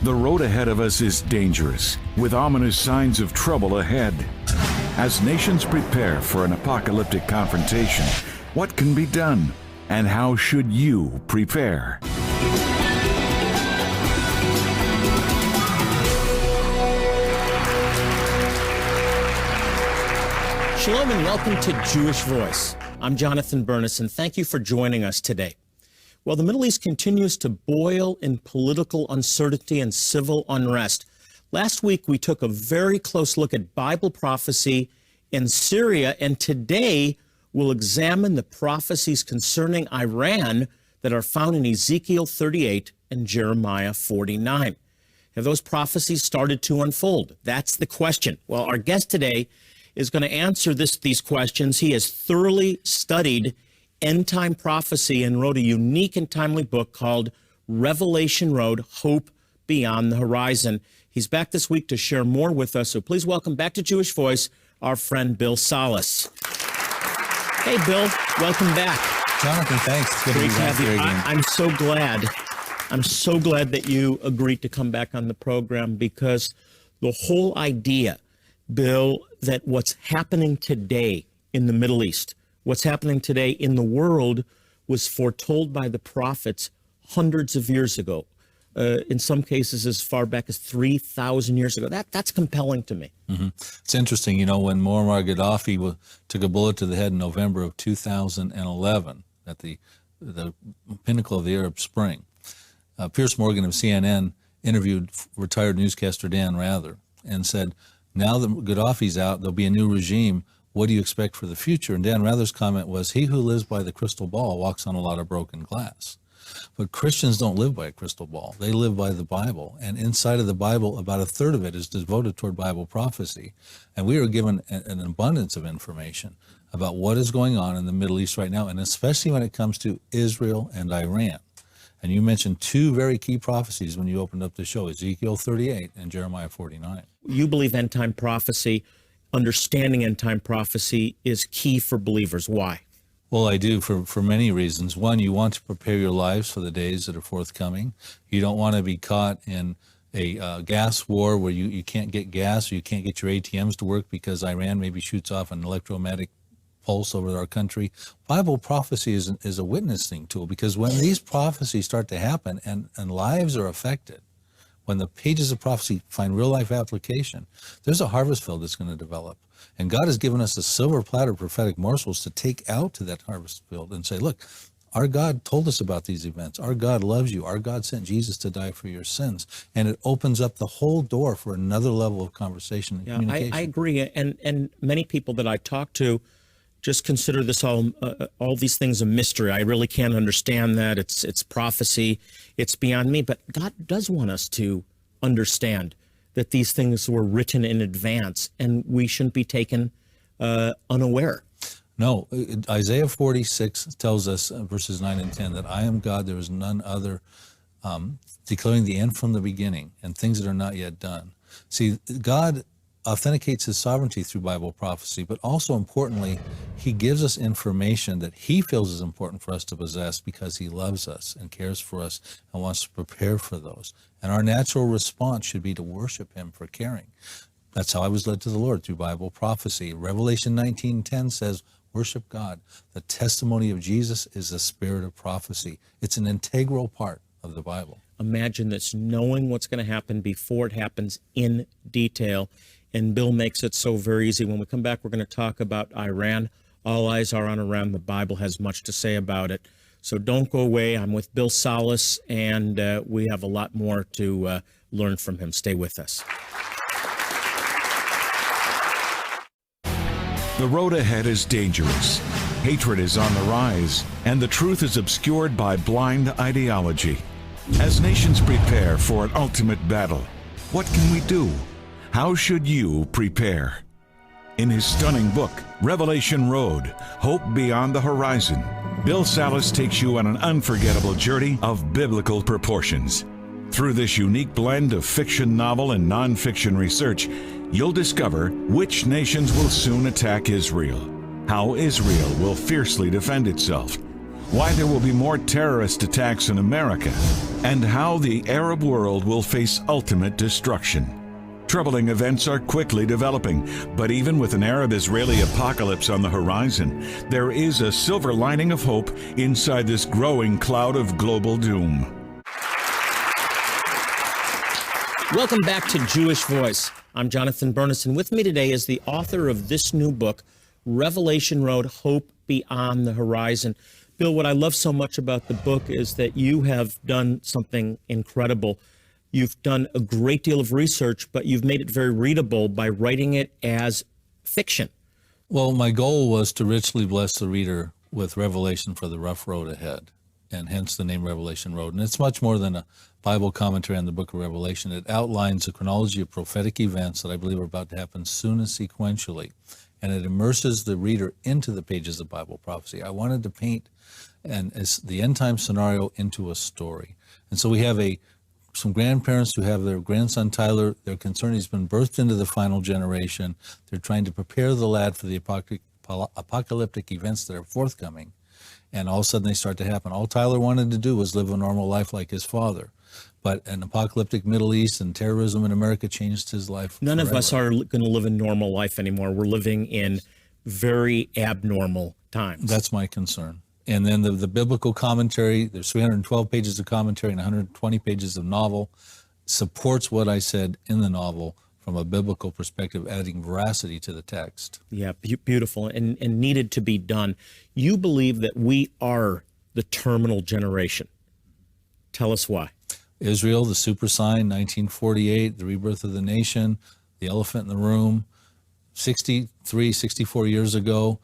The road ahead of us is dangerous, with ominous signs of trouble ahead. As nations prepare for an apocalyptic confrontation, what can be done, and how should you prepare? Shalom and welcome to Jewish Voice. I'm Jonathan Bernis, and thank you for joining us today. Well, the Middle East continues to boil in political uncertainty and civil unrest. Last week, we took a very close look at Bible prophecy in Syria, and today we'll examine the prophecies concerning Iran that are found in Ezekiel 38 and Jeremiah 49. Have those prophecies started to unfold? That's the question. Well, our guest today is going to answer these questions. He has thoroughly studied end-time prophecy and wrote a unique and timely book called Revelation Road, Hope Beyond the Horizon. He's back this week to share more with us, so please welcome back to Jewish Voice our friend Bill Salus. Hey, Bill, welcome back. Jonathan, thanks. It's good to be back here again. I'm so glad that you agreed to come back on the program, because the whole idea, Bill, that what's happening today in the Middle East, what's happening today in the world, was foretold by the prophets hundreds of years ago, in some cases as far back as 3,000 years ago. That's compelling to me. Mm-hmm. It's interesting, you know, when Muammar Gaddafi took a bullet to the head in November of 2011 at the pinnacle of the Arab Spring, Piers Morgan of CNN interviewed retired newscaster Dan Rather and said, now that Gaddafi's out, there'll be a new regime. What do you expect for the future? And Dan Rather's comment was, he who lives by the crystal ball walks on a lot of broken glass. But Christians don't live by a crystal ball. They live by the Bible. And inside of the Bible, about a third of it is devoted toward Bible prophecy. And we are given an abundance of information about what is going on in the Middle East right now, and especially when it comes to Israel and Iran. And you mentioned two very key prophecies when you opened up the show, Ezekiel 38 and Jeremiah 49. You believe end-time prophecy, understanding end-time prophecy is key for believers. Why? Well, I do for many reasons. One, you want to prepare your lives for the days that are forthcoming. You don't want to be caught in a gas war where you can't get gas, or you can't get your ATMs to work because Iran maybe shoots off an electromagnetic pulse over our country. Bible prophecy is a witnessing tool, because when these prophecies start to happen and lives are affected, when the pages of prophecy find real-life application, there's a harvest field that's going to develop. And God has given us a silver platter of prophetic morsels to take out to that harvest field and say, look, our God told us about these events. Our God loves you. Our God sent Jesus to die for your sins. And it opens up the whole door for another level of conversation and communication. I agree. And many people that I talk to just consider this all these things a mystery. I really can't understand that. It's prophecy. It's beyond me. But God does want us to understand that these things were written in advance, and we shouldn't be taken unaware. No, Isaiah 46 tells us, verses 9 and 10, that I am God, there is none other, declaring the end from the beginning and things that are not yet done. See, God authenticates his sovereignty through Bible prophecy, but also importantly, he gives us information that he feels is important for us to possess because he loves us and cares for us and wants to prepare for those. And our natural response should be to worship him for caring. That's how I was led to the Lord, through Bible prophecy. Revelation 19:10 says, worship God. The testimony of Jesus is the spirit of prophecy. It's an integral part of the Bible. Imagine this, knowing what's going to happen before it happens in detail. And Bill makes it so very easy. When we come back, we're going to talk about Iran. All eyes are on Iran. The Bible has much to say about it. So don't go away. I'm with Bill Salus, and we have a lot more to learn from him. Stay with us. The road ahead is dangerous. Hatred is on the rise, and the truth is obscured by blind ideology. As nations prepare for an ultimate battle, what can we do? How should you prepare? In his stunning book, Revelation Road, Hope Beyond the Horizon, Bill Salus takes you on an unforgettable journey of biblical proportions. Through this unique blend of fiction novel and nonfiction research, you'll discover which nations will soon attack Israel, how Israel will fiercely defend itself, why there will be more terrorist attacks in America, and how the Arab world will face ultimate destruction. Troubling events are quickly developing, but even with an Arab-Israeli apocalypse on the horizon, there is a silver lining of hope inside this growing cloud of global doom. Welcome back to Jewish Voice. I'm Jonathan Bernis, and with me today is the author of this new book, Revelation Road, Hope Beyond the Horizon. Bill, what I love so much about the book is that you have done something incredible. You've done a great deal of research, but you've made it very readable by writing it as fiction. Well, my goal was to richly bless the reader with revelation for the rough road ahead, and hence the name Revelation Road. And it's much more than a Bible commentary on the book of Revelation. It outlines a chronology of prophetic events that I believe are about to happen soon and sequentially, and it immerses the reader into the pages of Bible prophecy. I wanted to paint the end time scenario into a story. And so we have some grandparents who have their grandson Tyler. They're concerned he's been birthed into the final generation. They're trying to prepare the lad for the apocalyptic events that are forthcoming. And all of a sudden they start to happen. All Tyler wanted to do was live a normal life like his father. But an apocalyptic Middle East and terrorism in America changed his life None forever. of us are going to live a normal life anymore. We're living in very abnormal times. That's my concern. And then the biblical commentary, there's 312 pages of commentary and 120 pages of novel, supports what I said in the novel from a biblical perspective, adding veracity to the text. Yeah, beautiful and needed to be done. You believe that we are the terminal generation. Tell us why. Israel, the super sign, 1948, the rebirth of the nation, the elephant in the room, 64 years ago,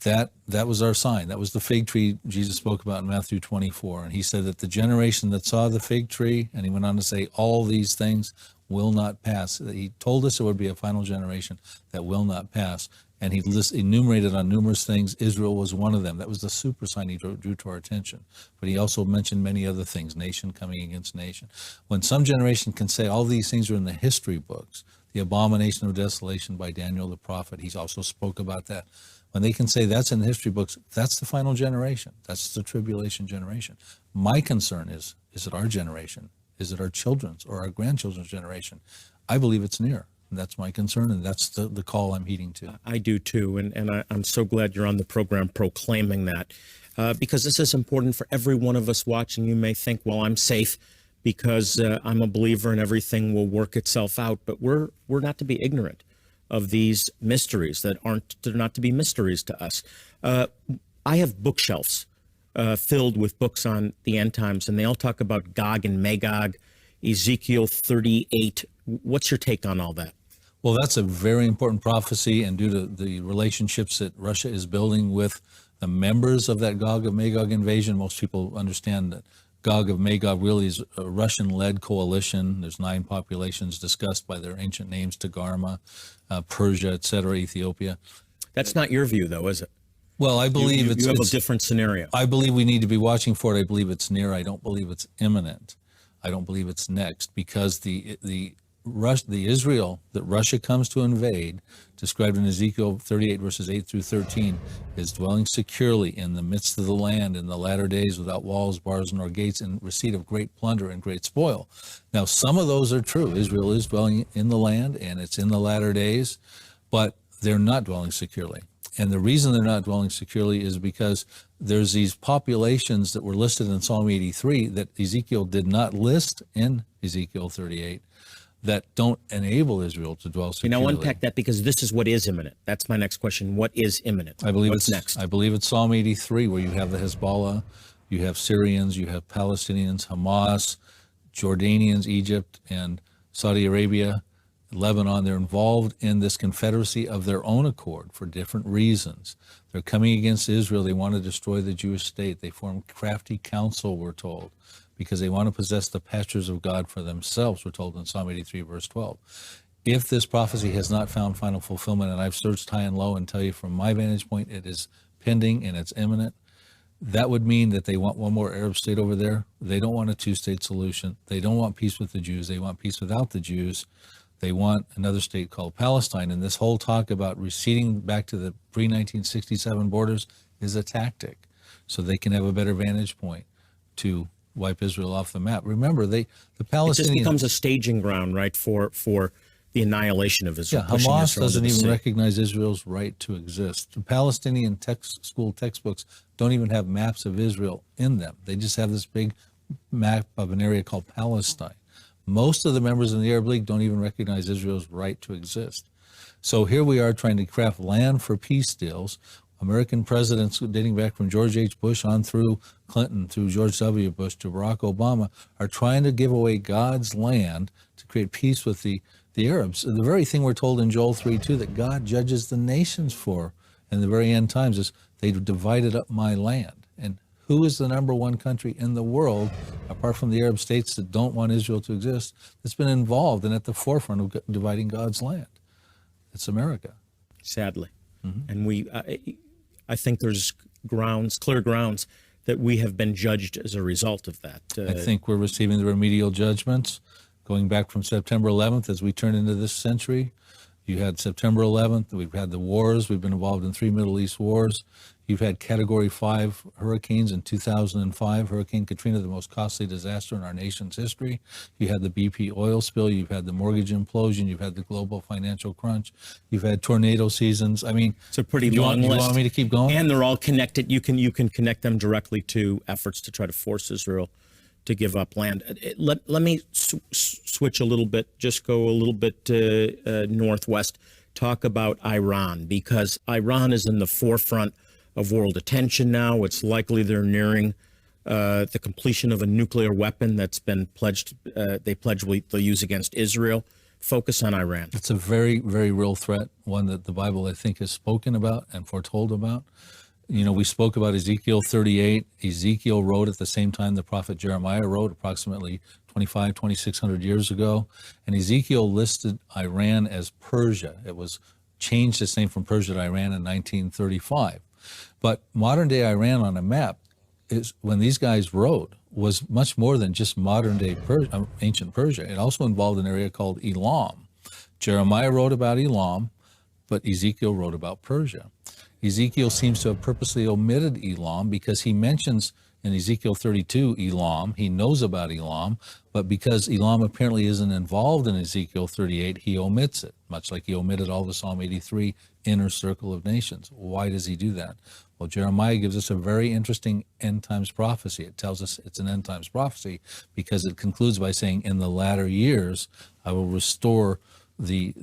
that was our sign. That was the fig tree Jesus spoke about in Matthew 24. And he said that the generation that saw the fig tree, and he went on to say, all these things will not pass. He told us it would be a final generation that will not pass. And he enumerated on numerous things. Israel was one of them. That was the super sign he drew to our attention. But he also mentioned many other things, nation coming against nation. When some generation can say all these things are in the history books, the abomination of desolation by Daniel the prophet, he also spoke about that. When they can say that's in the history books, that's the final generation. That's the tribulation generation. My concern is it our generation? Is it our children's or our grandchildren's generation? I believe it's near. And that's my concern, and that's the call I'm heeding to. I do too, and I'm so glad you're on the program proclaiming that, because this is important for every one of us watching. You may think, well, I'm safe because I'm a believer and everything will work itself out, but we're not to be ignorant of these mysteries they're not to be mysteries to us. I have bookshelves filled with books on the end times, and they all talk about Gog and Magog, Ezekiel 38. What's your take on all that? Well, that's a very important prophecy, and due to the relationships that Russia is building with the members of that Gog of Magog invasion, most people understand that Gog of Magog really is a Russian-led coalition. There's 9 populations discussed by their ancient names, Togarmah, Persia, etc., Ethiopia. That's not your view, though, is it? Well, I believe you have a different scenario. I believe we need to be watching for it. I believe it's near. I don't believe it's imminent. I don't believe it's next, because the Israel that Russia comes to invade, described in Ezekiel 38 verses 8 through 13, is dwelling securely in the midst of the land in the latter days, without walls, bars, nor gates, in receipt of great plunder and great spoil. Now, some of those are true. Israel is dwelling in the land, and it's in the latter days, but they're not dwelling securely. And the reason they're not dwelling securely is because there's these populations that were listed in Psalm 83 that Ezekiel did not list in Ezekiel 38 that don't enable Israel to dwell securely. Now unpack that, because this is what is imminent. That's my next question. What is imminent? I believe What's next? I believe it's Psalm 83, where you have the Hezbollah, you have Syrians, you have Palestinians, Hamas, Jordanians, Egypt, and Saudi Arabia, Lebanon. They're involved in this confederacy of their own accord for different reasons. They're coming against Israel. They want to destroy the Jewish state. They form crafty counsel, we're told, because they want to possess the pastures of God for themselves, we're told in Psalm 83, verse 12. If this prophecy has not found final fulfillment, and I've searched high and low and tell you from my vantage point it is pending and it's imminent, that would mean that they want one more Arab state over there. They don't want a two-state solution. They don't want peace with the Jews. They want peace without the Jews. They want another state called Palestine. And this whole talk about receding back to the pre-1967 borders is a tactic, so they can have a better vantage point to wipe Israel off the map. Remember, the It Palestinians... just becomes a staging ground, right, for the annihilation of Israel. Yeah, pushing Hamas Israel doesn't into the even sea. recognize Israel's right to exist. The Palestinian school textbooks don't even have maps of Israel in them. They just have this big map of an area called Palestine. Most of the members in the Arab League don't even recognize Israel's right to exist. So here we are trying to craft land for peace deals. American presidents dating back from George H. Bush on through Clinton, through George W. Bush to Barack Obama are trying to give away God's land to create peace with the Arabs. The very thing we're told in Joel 3:2 that God judges the nations for in the very end times is they've divided up my land. And who is the number one country in the world, apart from the Arab states that don't want Israel to exist, that's been involved and at the forefront of dividing God's land? It's America. Sadly. And I think there's clear grounds that we have been judged as a result of that. I think we're receiving the remedial judgments going back from September 11th as we turn into this century. You had September 11th. We've had the wars. We've been involved in 3 Middle East wars. You've had Category 5 hurricanes in 2005. Hurricane Katrina, the most costly disaster in our nation's history. You had the BP oil spill. You've had the mortgage implosion. You've had the global financial crunch. You've had tornado seasons. I mean, it's a pretty long list. You want me to keep going? And they're all connected. You can connect them directly to efforts to try to force Israel to give up land. Let me switch a little bit, just go a little bit northwest, talk about Iran, because Iran is in the forefront of world attention now. It's likely they're nearing the completion of a nuclear weapon that's been pledged. They pledged they'll use against Israel. Focus on Iran. It's a very, very real threat, one that the Bible, I think, has spoken about and foretold about. You know, we spoke about Ezekiel 38. Ezekiel wrote at the same time the prophet Jeremiah wrote, approximately 2,600 years ago. And Ezekiel listed Iran as Persia. It was changed its name from Persia to Iran in 1935. But modern-day Iran on a map, is when these guys wrote, was much more than just modern-day ancient Persia. It also involved an area called Elam. Jeremiah wrote about Elam, but Ezekiel wrote about Persia. Ezekiel seems to have purposely omitted Elam because he mentions in Ezekiel 32 Elam. He knows about Elam, but because Elam apparently isn't involved in Ezekiel 38, he omits it, much like he omitted all the Psalm 83 inner circle of nations. Why does he do that? Well, Jeremiah gives us a very interesting end times prophecy. It tells us it's an end times prophecy because it concludes by saying, in the latter years, I will restore the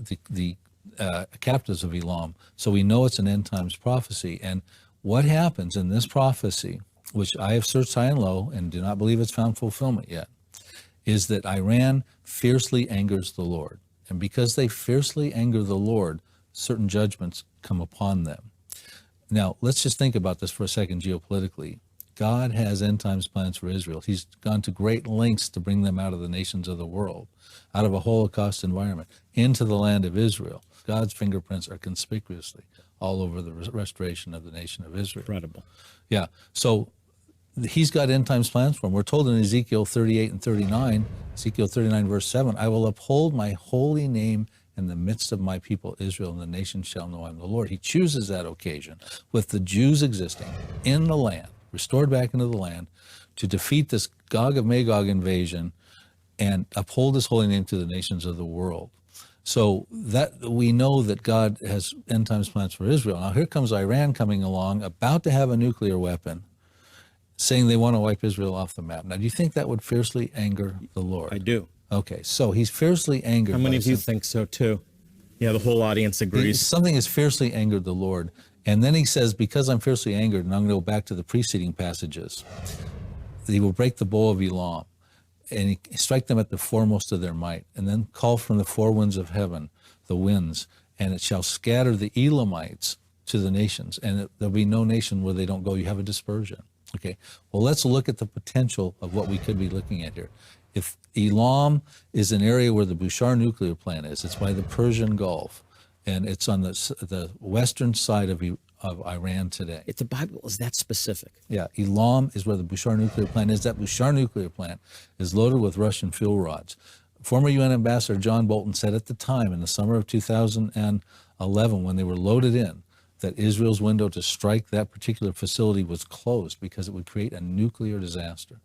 captives of Elam. So we know it's an end times prophecy. And what happens in this prophecy, which I have searched high and low and do not believe it's found fulfillment yet, is that Iran fiercely angers the Lord. And because they fiercely anger the Lord, certain judgments come upon them. Now, let's just think about this for a second geopolitically. God has end times plans for Israel. He's gone to great lengths to bring them out of the nations of the world, out of a Holocaust environment, into the land of Israel. God's fingerprints are conspicuously all over the restoration of the nation of Israel. Incredible. Yeah. So he's got end times plans for them. We're told in Ezekiel 38 and 39, Ezekiel 39 verse 7, I will uphold my holy name in the midst of my people Israel, and the nation shall know I'm the Lord. He chooses that occasion with the Jews existing in the land, restored back into the land, to defeat this Gog of Magog invasion and uphold his holy name to the nations of the world. So that we know that God has end times plans for Israel. Now here comes Iran coming along, about to have a nuclear weapon, saying they want to wipe Israel off the map. Now, do you think that would fiercely anger the Lord? I do. Okay, so he's fiercely angered. How many of you think so too? Yeah, the whole audience agrees. Something has fiercely angered the Lord. And then he says, because I'm fiercely angered, and I'm going to go back to the preceding passages, he will break the bow of Elam, and he strike them at the foremost of their might, and then call from the four winds of heaven, the winds, and it shall scatter the Elamites to the nations, and there'll be no nation where they don't go. You have a dispersion. Okay, well, let's look at the potential of what we could be looking at here. If Elam is an area where the Bushehr nuclear plant is, it's by the Persian Gulf, and it's on the western side of Iran today. The Bible is that specific. Yeah, Elam is where the Bushehr nuclear plant is. That Bushehr nuclear plant is loaded with Russian fuel rods. Former UN Ambassador John Bolton said at the time, in the summer of 2011, when they were loaded in, that Israel's window to strike that particular facility was closed because it would create a nuclear disaster.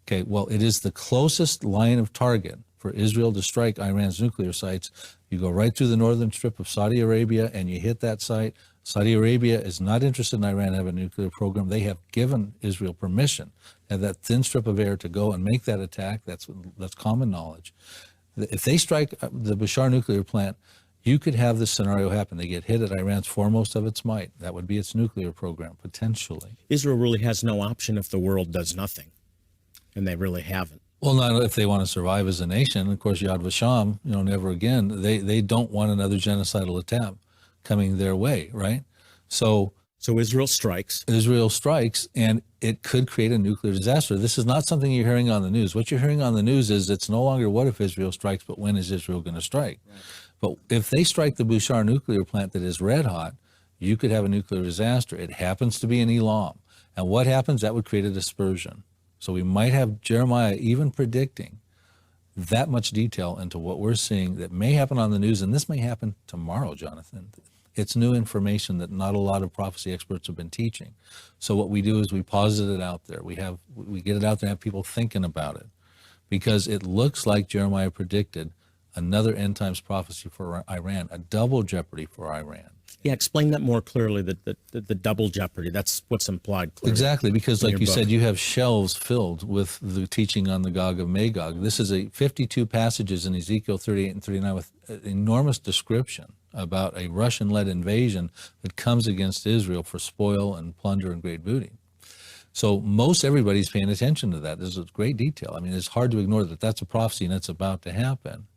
Okay, well, it is the closest line of target for Israel to strike Iran's nuclear sites. You go right through the northern strip of Saudi Arabia and you hit that site. Saudi Arabia is not interested in Iran having a nuclear program. They have given Israel permission to have that thin strip of air to go and make that attack. That's common knowledge. If they strike the Bashar nuclear plant, you could have this scenario happen. They get hit at Iran's foremost of its might. That would be its nuclear program, potentially. Israel really has no option if the world does nothing, and they really haven't. Well, not if they want to survive as a nation. Of course, Yad Vashem, never again. They don't want another genocidal attack coming their way, right? So Israel strikes. Israel strikes, and it could create a nuclear disaster. This is not something you're hearing on the news. What you're hearing on the news is it's no longer what if Israel strikes, but when is Israel going to strike? Right. But if they strike the Bushehr nuclear plant that is red hot, you could have a nuclear disaster. It happens to be in Elam. And what happens? That would create a dispersion. So we might have Jeremiah even predicting that much detail into what we're seeing that may happen on the news, and this may happen tomorrow, Jonathan. It's new information that not a lot of prophecy experts have been teaching. So what we do is we posit it out there. We get it out there and have people thinking about it, because it looks like Jeremiah predicted another end times prophecy for Iran, a double jeopardy for Iran. Yeah, explain that more clearly, the double jeopardy. That's what's implied clearly. Exactly, because like you said, you have shelves filled with the teaching on the Gog of Magog. This is 52 passages in Ezekiel 38 and 39 with enormous description about a Russian-led invasion that comes against Israel for spoil and plunder and great booty. So most everybody's paying attention to that. This is great detail. I mean, it's hard to ignore that that's a prophecy and it's about to happen.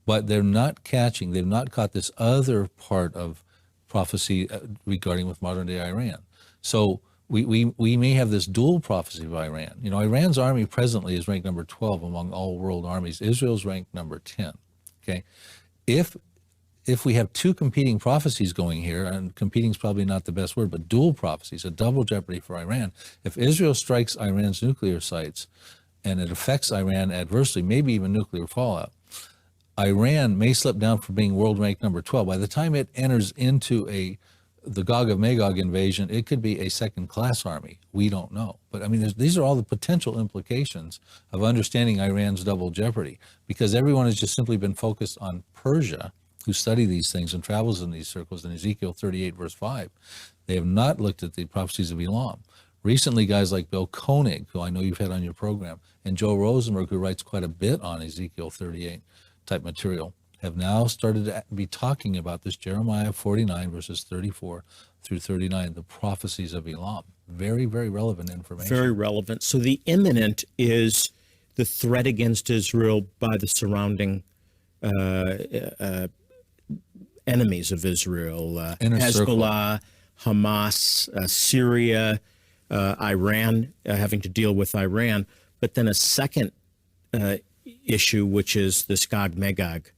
But they've not caught this other part of prophecy regarding with modern-day Iran. So we may have this dual prophecy of Iran. Iran's army presently is ranked number 12 among all world armies. Israel's ranked number 10. Okay, if we have two competing prophecies going here, and competing is probably not the best word, but dual prophecies, a double jeopardy for Iran. If Israel strikes Iran's nuclear sites and it affects Iran adversely, maybe even nuclear fallout, Iran may slip down from being world ranked number 12. By the time it enters into the Gog of Magog invasion, it could be a second-class army. We don't know. But I mean, these are all the potential implications of understanding Iran's double jeopardy, because everyone has just simply been focused on Persia, who study these things and travels in these circles in Ezekiel 38, verse 5. They have not looked at the prophecies of Elam. Recently, guys like Bill Koenig, who I know you've had on your program, and Joe Rosenberg, who writes quite a bit on Ezekiel 38 type material, have now started to be talking about this Jeremiah 49, verses 34 through 39, the prophecies of Elam. Very, very relevant information. Very relevant. So the imminent is the threat against Israel by the surrounding enemies of Israel, Hezbollah, Hamas, Syria, Iran, having to deal with Iran, but then a second issue, which is this Gog-Magog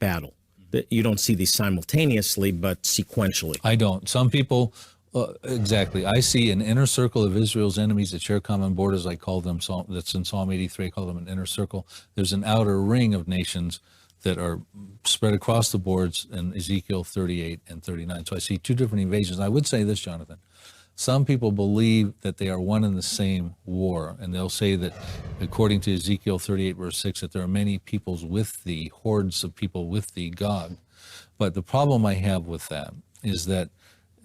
battle. That you don't see these simultaneously, but sequentially. I don't. Some people, exactly. I see an inner circle of Israel's enemies that share common borders. I call them, that's in Psalm 83, I call them an inner circle. There's an outer ring of nations that are spread across the boards in Ezekiel 38 and 39. So I see two different invasions. I would say this, Jonathan. Some people believe that they are one and the same war, and they'll say that, according to Ezekiel 38, verse 6, that there are many peoples with thee, hordes of people with thee, Gog. But the problem I have with that is that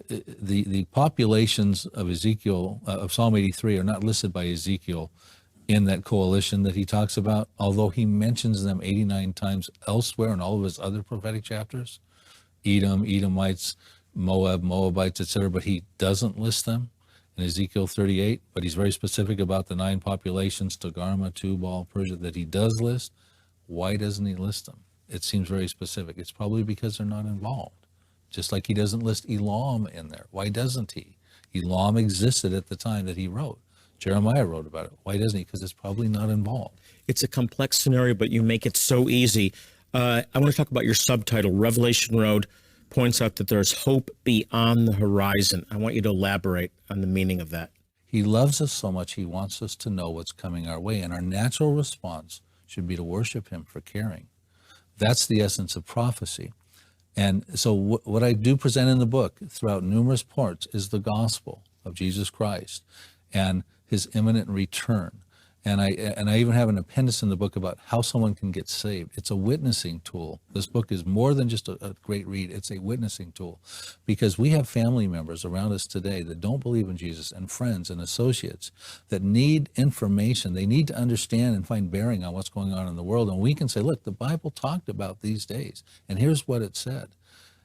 the populations of Ezekiel, of Psalm 83, are not listed by Ezekiel in that coalition that he talks about, although he mentions them 89 times elsewhere in all of his other prophetic chapters. Edom, Edomites, Moab, Moabites, etc., but he doesn't list them in Ezekiel 38, but he's very specific about the 9 populations, Togarmah, Tubal, Persia, that he does list. Why doesn't he list them? It seems very specific. It's probably because they're not involved, just like he doesn't list Elam in there. Why doesn't he? Elam existed at the time that he wrote. Jeremiah wrote about it. Why doesn't he? Because it's probably not involved. It's a complex scenario, but you make it so easy. I want to talk about your subtitle, Revelation Road points out that there's hope beyond the horizon. I want you to elaborate on the meaning of that. He loves us so much, he wants us to know what's coming our way, and our natural response should be to worship him for caring. That's the essence of prophecy. And so what I do present in the book throughout numerous parts is the gospel of Jesus Christ and his imminent return. And I even have an appendix in the book about how someone can get saved. It's a witnessing tool. This book is more than just a great read. It's a witnessing tool, because we have family members around us today that don't believe in Jesus, and friends and associates that need information. They need to understand and find bearing on what's going on in the world. And we can say, look, the Bible talked about these days, and here's what it said.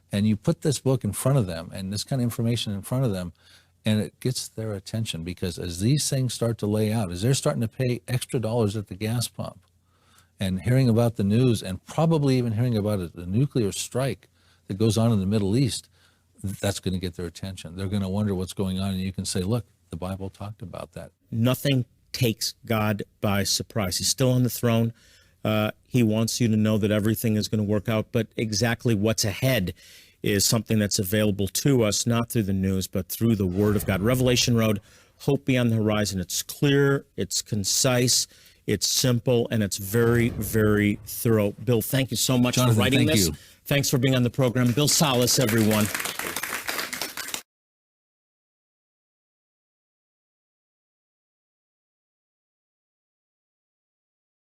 And you put this book in front of them and this kind of information in front of them, and it gets their attention, because as these things start to lay out, as they're starting to pay extra dollars at the gas pump and hearing about the news, and probably even hearing about a nuclear strike that goes on in the Middle East, that's going to get their attention. They're going to wonder what's going on, and you can say, look, the Bible talked about that. Nothing takes God by surprise. He's still on the throne. He wants you to know that everything is going to work out, but exactly what's ahead is something that's available to us, not through the news, but through the Word of God. Revelation Road, Hope Beyond the Horizon. It's clear, it's concise, it's simple, and it's very, very thorough. Bill, thank you so much Jonathan, for writing thank this. you. Thanks for being on the program. Bill Salus, everyone.